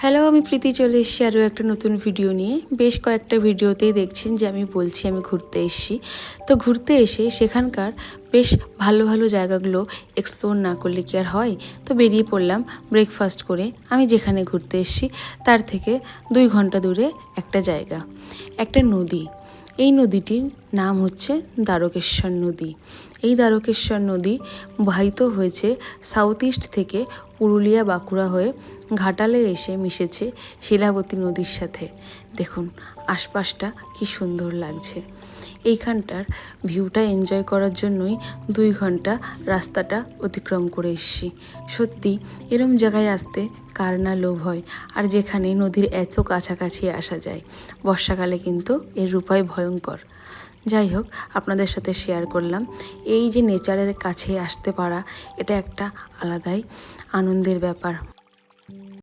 Hello, আমি প্রীতি চলে এসেছি আরও একটা নতুন ভিডিও নিয়ে। বেশ কয়েকটা ভিডিওতেই দেখছেন যে আমি বলছি আমি ঘুরতে এসেছি। তো ঘুরতে এসে সেখানকার বেশ ভালো ভালো জায়গাগুলো এক্সপ্লোর না করলে কি আর হয়। তো বেরিয়ে পড়লাম ব্রেকফাস্ট করে। আমি যেখানে ঘুরতে এসেছি তার থেকে 2 ঘন্টা দূরে একটা জায়গা, একটা নদী। এই নদীটির নাম হচ্ছে দ্বারকেশ্বর নদী। এই দ্বারকেশ্বর নদী বাহিত হয়েছে সাউথ ইস্ট থেকে পুরুলিয়া বাঁকুড়া হয়ে ঘাটালে এসে মিশেছে শিলাবতী নদীর সাথে। দেখুন আশপাশটা কি সুন্দর লাগছে। এইখানটার ভিউটা এনজয় করার জন্যই 2 ঘন্টা রাস্তাটা অতিক্রম করে এসেছি। সত্যি এরম জায়গায় আসতে কার না লোভ হয়, আর যেখানে নদীর এত কাছাকাছি আসা যায়। বর্ষাকালে কিন্তু এর রূপই ভয়ঙ্কর। যাই হোক, আপনাদের সাথে শেয়ার করলাম। এই যে নেচারের কাছে আসতে পারা, এটা একটা আলাদাই আনন্দের ব্যাপার।